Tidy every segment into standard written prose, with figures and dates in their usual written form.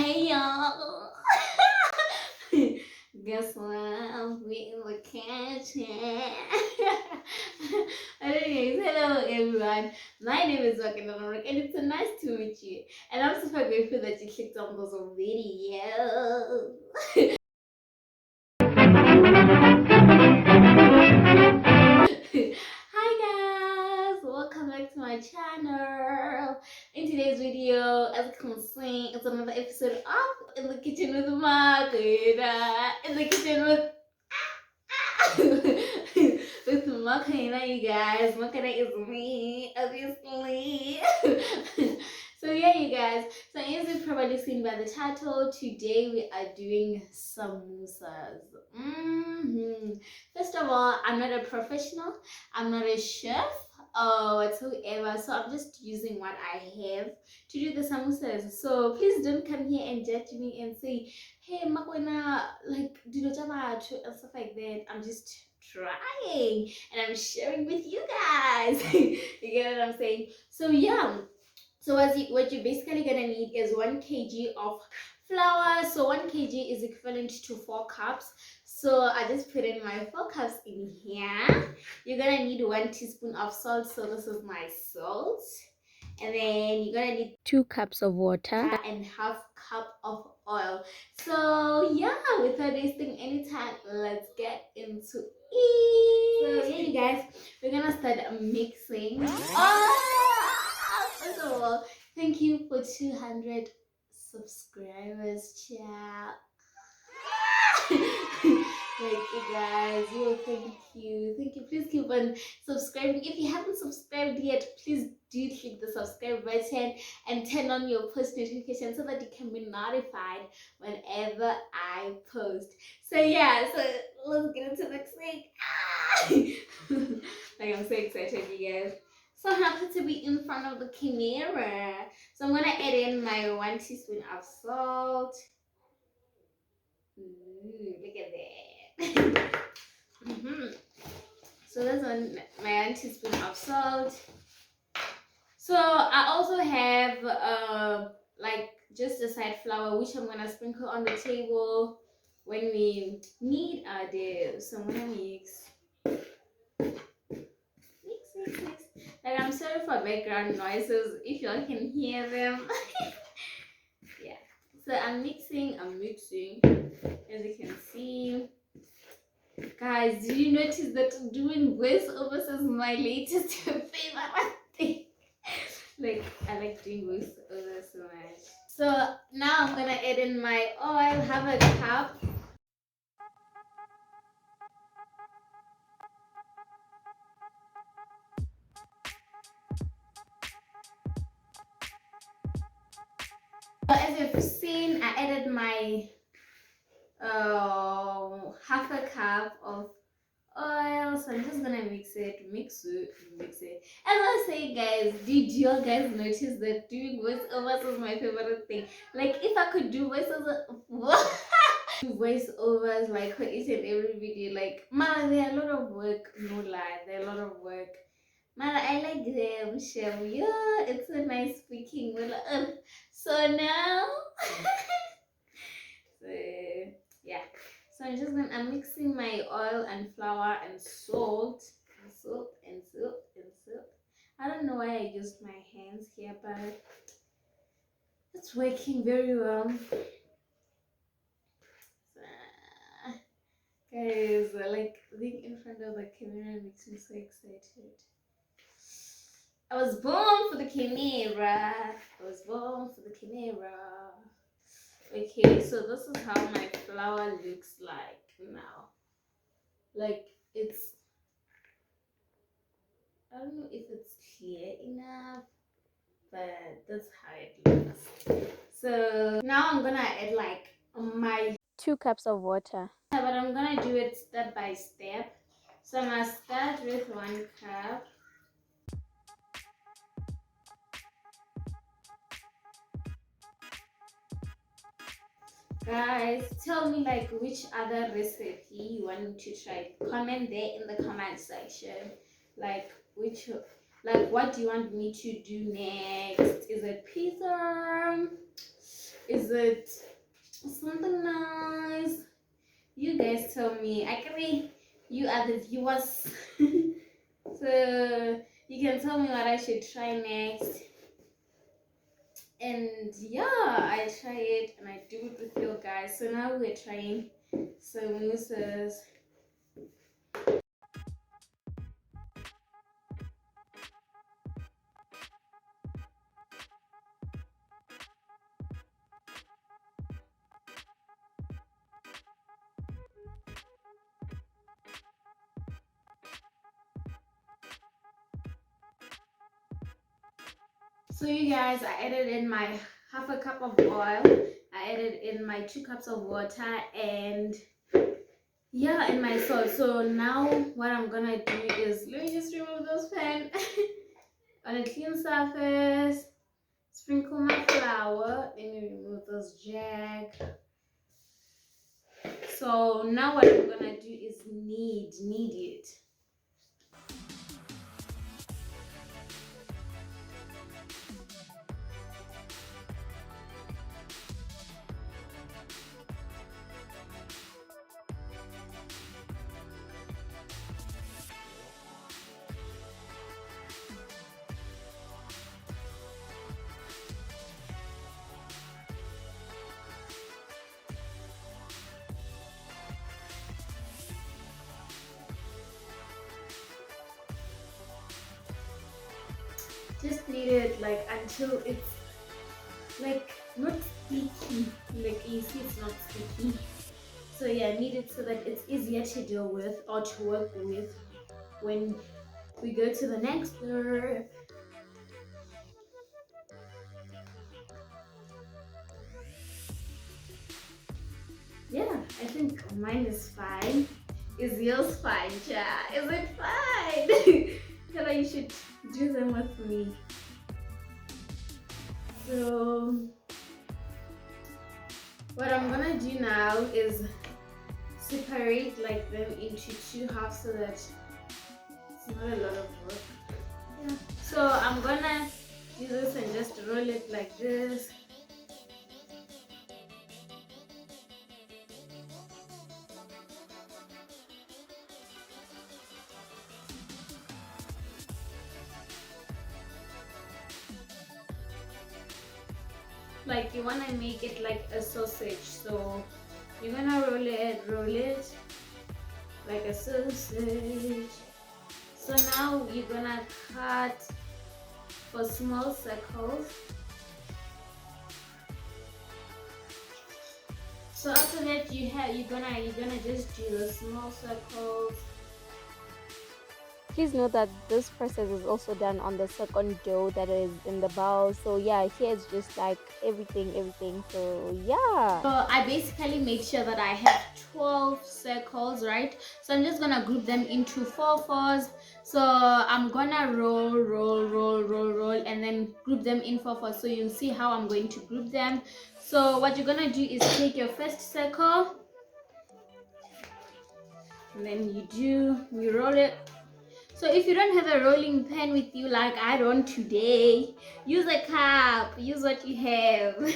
Hey y'all! Guess what? We in the kitchen. Anyways, hello everyone. My name is Makwena and it's so nice to meet you. And I'm super grateful that you clicked on those videos. Hi guys, welcome back to my channel. In today's video, as you can see, it's another episode of In the Kitchen with Makwena. In the kitchen with with Makwena, you guys. Makwena is me, obviously. So yeah, you guys. So as you've probably seen by the title, today we are doing samosas. First of all, I'm not a professional. I'm not a chef or whatsoever. So I'm just using what I have to do the samosas. So please don't come here and judge me and say, hey Makwena, like dilo tsa batho and stuff like that. I'm just trying and I'm sharing with you guys. You get what I'm saying? So yeah. So what you're basically gonna need is 1 kg of flour. So 1 kg is equivalent to 4 cups. So I just put in my 4 cups in here. You're gonna need 1 teaspoon of salt. So this is my salt. And then you're gonna need 2 cups of water and half cup of oil. So yeah, without wasting any time, let's get into it. So yeah, you guys, we're gonna start mixing. First of all, thank you for 200 subscribers, chat. Like you guys, thank you. Please keep on subscribing. If you haven't subscribed yet, please do click the subscribe button and turn on your post notification so that you can be notified whenever I post. So yeah, so let's get into the next thing. Like I'm so excited, you guys. So happy to be in front of the camera. So I'm gonna add in my 1 teaspoon of salt. Look at that. So that's my 1 teaspoon of salt. So I also have like just a side flour which I'm gonna sprinkle on the table when we need our dough. So I'm gonna mix. Like I'm sorry for background noises if y'all can hear them. Yeah. So I'm mixing, as you can see. Guys, did you notice that doing voiceovers is my latest favorite thing? Like, I like doing voiceovers so much. So now I'm gonna add in my oil, have a cup. So as you've seen, I added my half a cup of oil. So I'm just gonna mix it. As I say, guys, did you guys notice that doing voiceovers is my favorite thing? Like if I could do voiceovers like for each and every video, like man, they're a lot of work, no lie, they're a lot of work. Man, I like them, Shem. Yeah, it's so nice speaking. So now so yeah, so I'm mixing my oil and flour and salt and salt. I don't know why I used my hands here, but it's working very well. So, guys, like being in front of the camera makes me so excited. I was born for the camera. Okay, so this is how my flour looks like now. Like I don't know if it's clear enough, but that's how it looks. So now I'm gonna add like my 2 cups of water. But I'm gonna do it step by step. So I'm gonna start with 1 cup. Guys, tell me like which other recipe you want me to try. Comment there in the comment section. Like what do you want me to do next? Is it pizza? Is it something nice? You guys tell me. Actually, you are the viewers. So you can tell me what I should try next. And yeah, I try it and I do it with you guys. So now we're trying samosas. So you guys, I added in my half a cup of oil. I added in my 2 cups of water and yeah, and my salt. So now what I'm gonna do is let me just remove those pen on a clean surface. Sprinkle my flour. Let me remove those jack. So now what I'm gonna do is knead it. Just knead it like until it's like not sticky. Like you see, it's not sticky. So yeah, knead it so that it's easier to deal with or to work with when we go to the next step. Yeah, I think mine is fine. Is yours fine, Cha? Is it fine? Tell you should do them with me. So what I'm gonna do now is separate like them into 2 halves so that it's not a lot of work. Yeah. So I'm gonna do this and just roll it like this. Like you wanna make it like a sausage. So you're gonna roll it like a sausage. So now you're gonna cut for small circles. So after that you're gonna just do the small circles. Please note that this process is also done on the second dough that is in the bowl. So yeah, here it's just like everything. So yeah. So I basically make sure that I have 12 circles, right? So I'm just gonna group them into 4 fours. So I'm gonna roll, and then group them in 4 fours. So you'll see how I'm going to group them. So what you're gonna do is take your first circle, and then you roll it. So if you don't have a rolling pin with you like I don't today, use a cup, use what you have.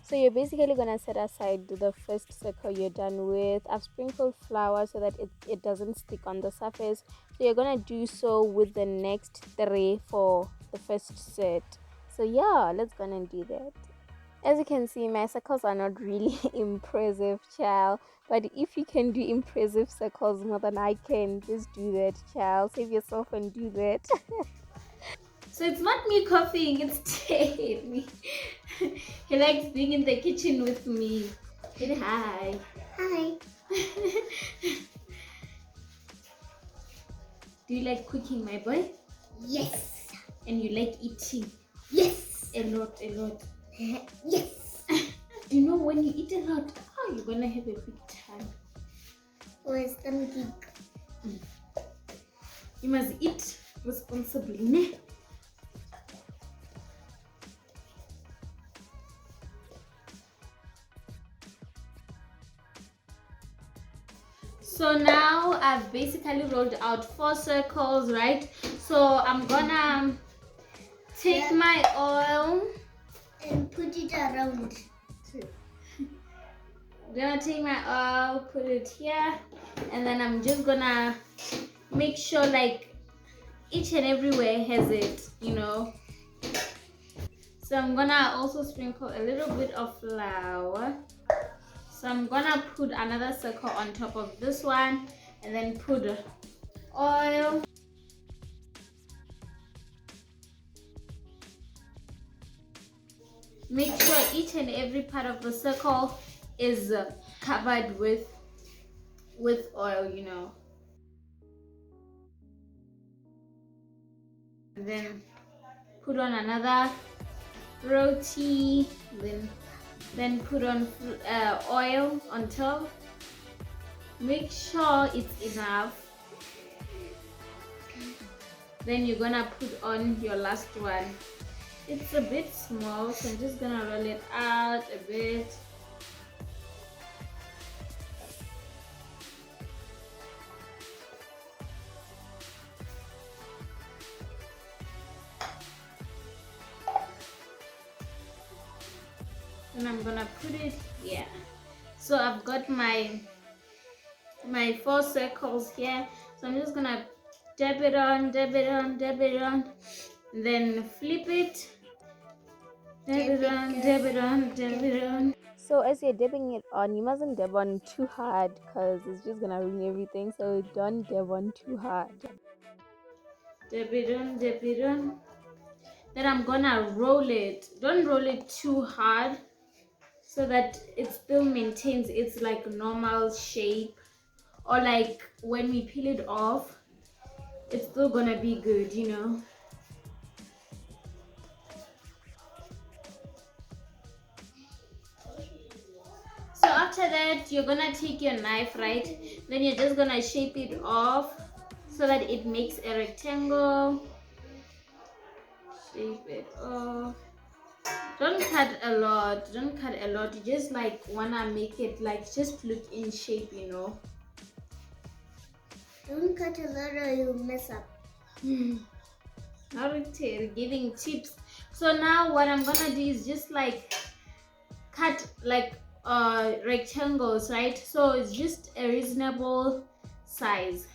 So you're basically gonna set aside the first circle you're done with. I've sprinkled flour so that it doesn't stick on the surface. So you're gonna do so with the next 3 for the first set. So yeah, let's go and do that. As you can see, my circles are not really impressive, child. But if you can do impressive circles more than I can, just do that, child. Save yourself and do that. So it's not me coughing, it's Ted. He likes being in the kitchen with me. Say hi. Hi. Do you like cooking, my boy? Yes. And you like eating? Yes. A lot. Yes. Do you know when you eat a lot, you're gonna have a big time. Or a stomach ache. You must eat responsibly, ne? So now I've basically rolled out 4 circles, right? So I'm gonna take my oil and put it around. I'm gonna take my oil, put it here, and then I'm just gonna make sure like each and everywhere has it, you know. So I'm gonna also sprinkle a little bit of flour. So I'm gonna put another circle on top of this one and then put oil. Make sure each and every part of the circle is covered with oil, you know. And then put on another roti, then put on oil on top. Make sure it's enough. Then you're gonna put on your last one. It's a bit small, so I'm just gonna roll it out a bit. And I'm gonna put it here. So I've got my 4 circles here. So I'm just gonna dab it on, dab it on, dab it on, then flip it. Dab it on, dab it on, dab it on. So as you're dabbing it on, you mustn't dab on too hard because it's just gonna ruin everything. So don't dab on too hard. Dab it on, dab it on. Then I'm gonna roll it. Don't roll it too hard so that it still maintains its like normal shape, or like when we peel it off it's still gonna be good, you know. So after that you're gonna take your knife, right? Then you're just gonna shape it off so that it makes a rectangle. Shape it off. Don't cut a lot, don't cut a lot. You just like wanna make it like just look in shape, you know. Don't cut a lot or you'll mess up. Not giving tips. So now what I'm gonna do is just like cut like rectangles, right? So it's just a reasonable size.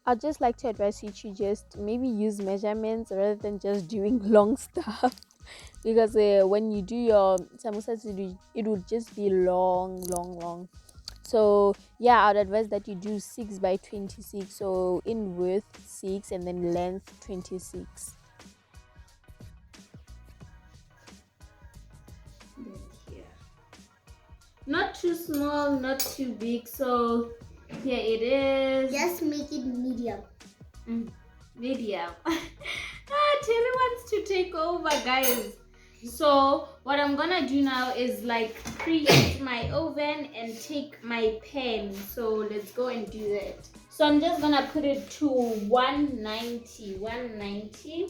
I'd just like to advise you to just maybe use measurements rather than just doing long stuff. Because when you do your samosas, it would just be long. So yeah, I'd advise that you do 6 by 26. So in width 6 and then length 26. Here. Not too small, not too big. So here it is. Just make it medium. Medium. Terry wants to take over, guys. So what I'm gonna do now is like preheat my oven and take my pan. So let's go and do that. So I'm just gonna put it to 190,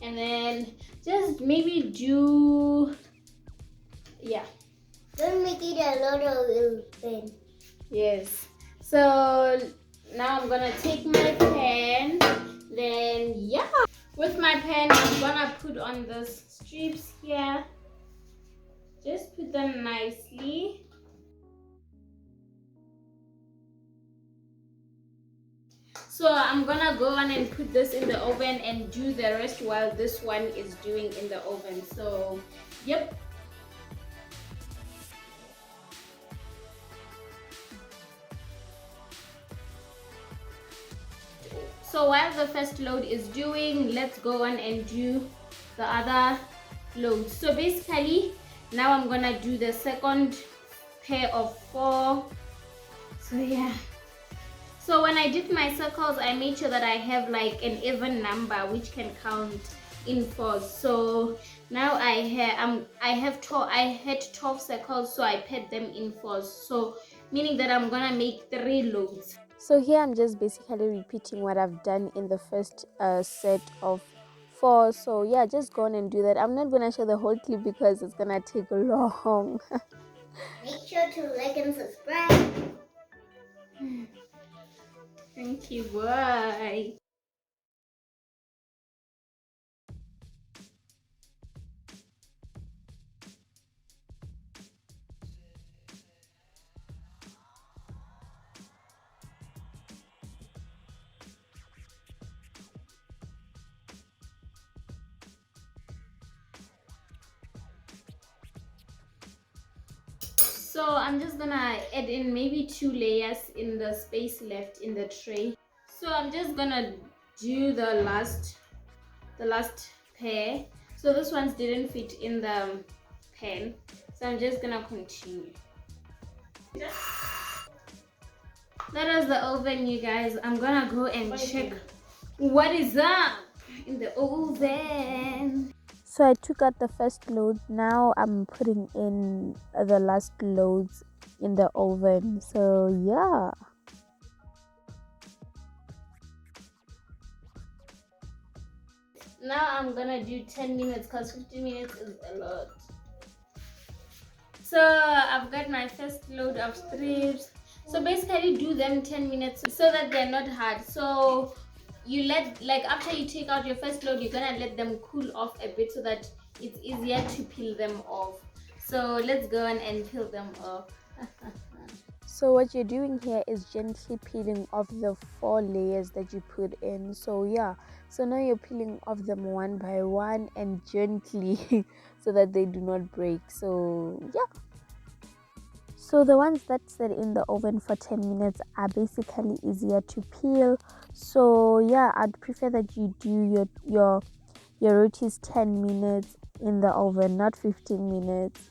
and then just maybe do, yeah. Don't make it a lot of pan. Yes. So now I'm gonna take my pan. Then yeah, with my pan I'm gonna put on the strips here. Just put them nicely. So I'm gonna go on and put this in the oven and do the rest while this one is doing in the oven. So yep. So while the first load is doing, let's go on and do the other load. So basically now I'm gonna do the second pair of 4. So yeah. So when I did my circles, I made sure that I have like an even number which can count in 4s. So now I had 12 circles, so I put them in 4s. So meaning that I'm gonna make 3 loads. So here I'm just basically repeating what I've done in the first set of 4. So yeah, just go on and do that. I'm not gonna show the whole clip because it's gonna take long. Make sure to like and subscribe. Thank you, boy. So I'm just gonna add in maybe 2 layers in the space left in the tray. So I'm just gonna do the last pair. So this ones didn't fit in the pan, so I'm just gonna continue. That is the oven, you guys. I'm gonna go and check what is up in the oven. So I took out the first load. Now I'm putting in the last loads in the oven. So yeah. Now I'm gonna do 10 minutes because 15 minutes is a lot. So I've got my first load of strips. So basically do them 10 minutes so that they're not hard. So you let, like, after you take out your first load, you're gonna let them cool off a bit so that it's easier to peel them off. So let's go on and peel them off. So what you're doing here is gently peeling off the 4 layers that you put in. So yeah, so now you're peeling off them one by one and gently so that they do not break. So yeah. So the ones that sit in the oven for 10 minutes are basically easier to peel. So yeah, I'd prefer that you do your rotis 10 minutes in the oven, not 15 minutes.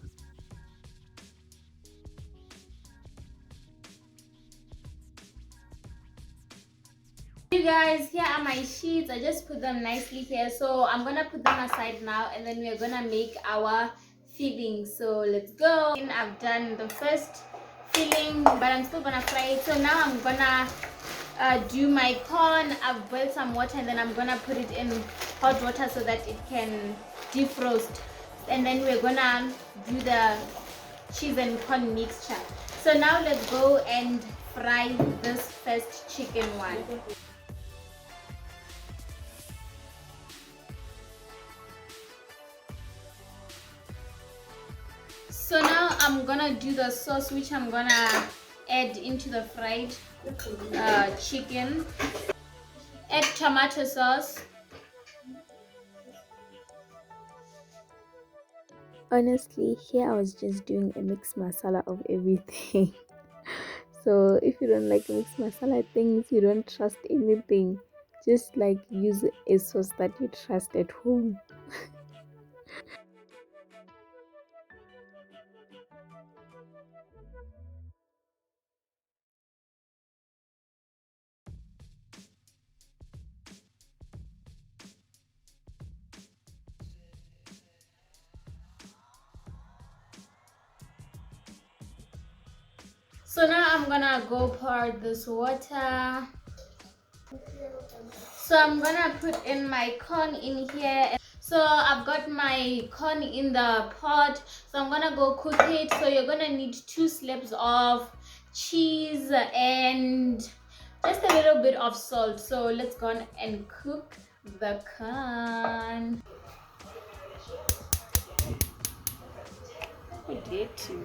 You guys, here are my sheets. I just put them nicely here. So I'm gonna put them aside now and then we're gonna make our filling. So let's go. I've done the first filling, but I'm still gonna fry it. So now I'm gonna do my corn. I've boiled some water and then I'm gonna put it in hot water so that it can defrost. And then we're gonna do the cheese and corn mixture. So now let's go and fry this first chicken one. So now I'm gonna do the sauce, which I'm gonna add into the fried chicken. Add tomato sauce. Honestly, here I was just doing a mixed masala of everything. So if you don't like mixed masala things, you don't trust anything, just like use a sauce that you trust at home. So now I'm gonna go pour this water. So I'm gonna put in my corn in here. So I've got my corn in the pot. So I'm gonna go cook it. So you're gonna need 2 slabs of cheese and just a little bit of salt. So let's go on and cook the corn. I did too.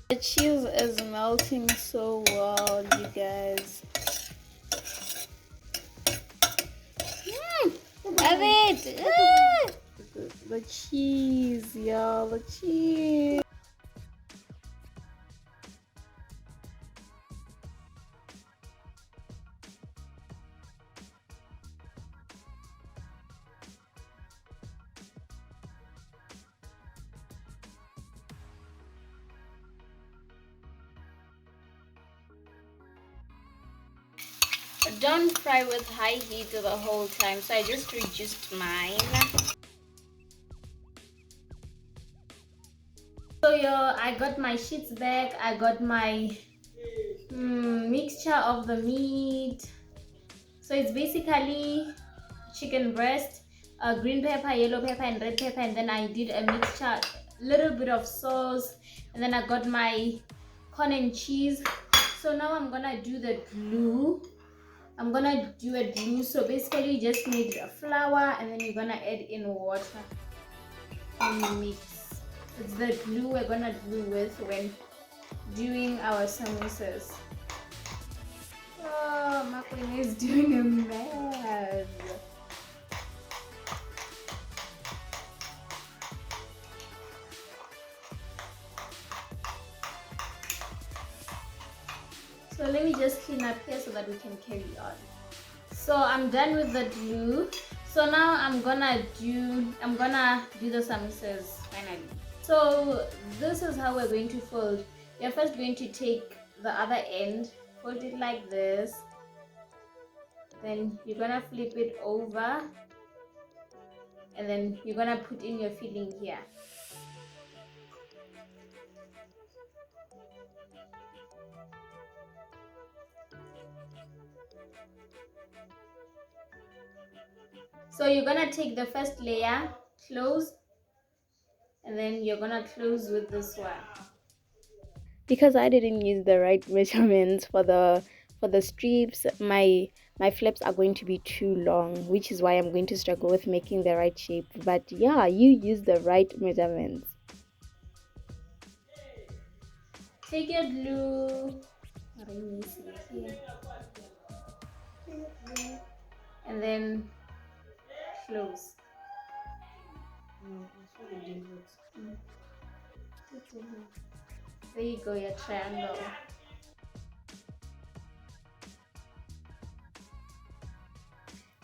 The cheese is melting so well, you guys. Love it! The cheese, y'all, the cheese. Don't fry with high heat the whole time, so I just reduced mine. So I got my sheets back, I got my mixture of the meat. So it's basically chicken breast, green pepper, yellow pepper, and red pepper, and then I did a mixture, little bit of sauce, and then I got my corn and cheese. So now I'm gonna do the glue. I'm gonna do a glue. So basically, you just need a flour, and then you're gonna add in water and mix. It's the glue we're gonna glue with when doing our samosas. Oh, Makwena is doing a mess. So let me just clean up here so that we can carry on. So I'm done with the glue. So now I'm gonna do the samosas finally. So this is how we're going to fold. You're first going to take the other end, fold it like this. Then you're gonna flip it over, and then you're gonna put in your filling here. So you're gonna take the first layer, close, and then you're gonna close with this one. Because I didn't use the right measurements for the strips, my flaps are going to be too long, which is why I'm going to struggle with making the right shape. But yeah, you use the right measurements. Take your glue, and then close. There you go, your triangle.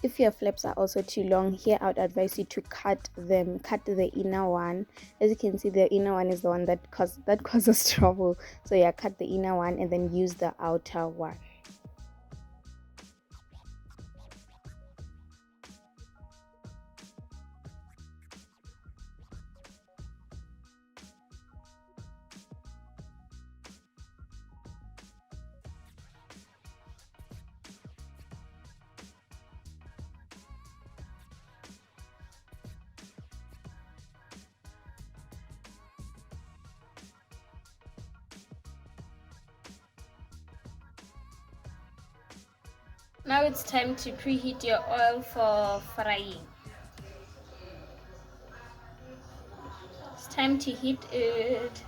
If your flaps are also too long, here I would advise you to cut the inner one. As you can see, the inner one is the one that causes trouble. So yeah, cut the inner one and then use the outer one. Now it's time to preheat your oil for frying. It's time to heat it.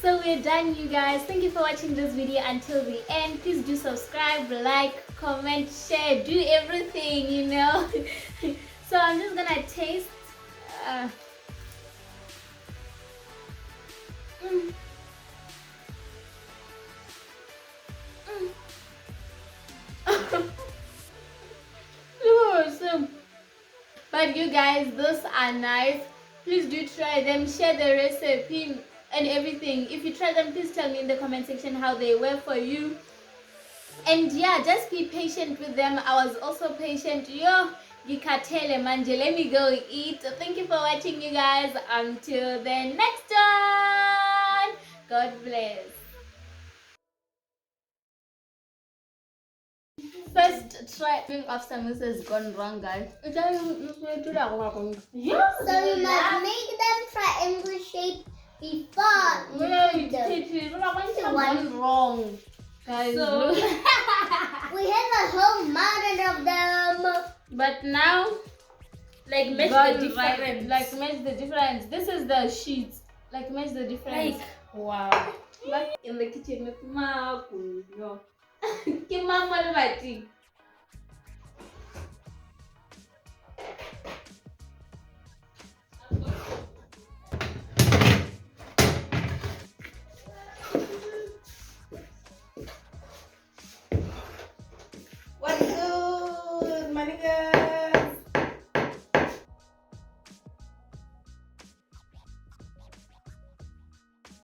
So we're done, you guys. Thank you for watching this video until the end. Please do subscribe, like, comment, share, do everything, you know. So I'm just gonna taste. Awesome. But you guys, those are nice. Please do try them, share the recipe and everything. If you try them, please tell me in the comment section how they were for you. And yeah, just be patient with them. I was also patient. Yo, gikatele manje, let me go eat. Thank you for watching, you guys. Until the next one. God bless. First trying of samosa has gone wrong, guys. Yes, so you must make them triangle shape before you eat them. One wrong, guys. So we have a whole mountain of them. But now, Like match the difference. Like match the difference. This is the sheet. Like, imagine the difference. Like, wow. Back in the kitchen with Makwena. Ke mama le bating. What's good, my nigga?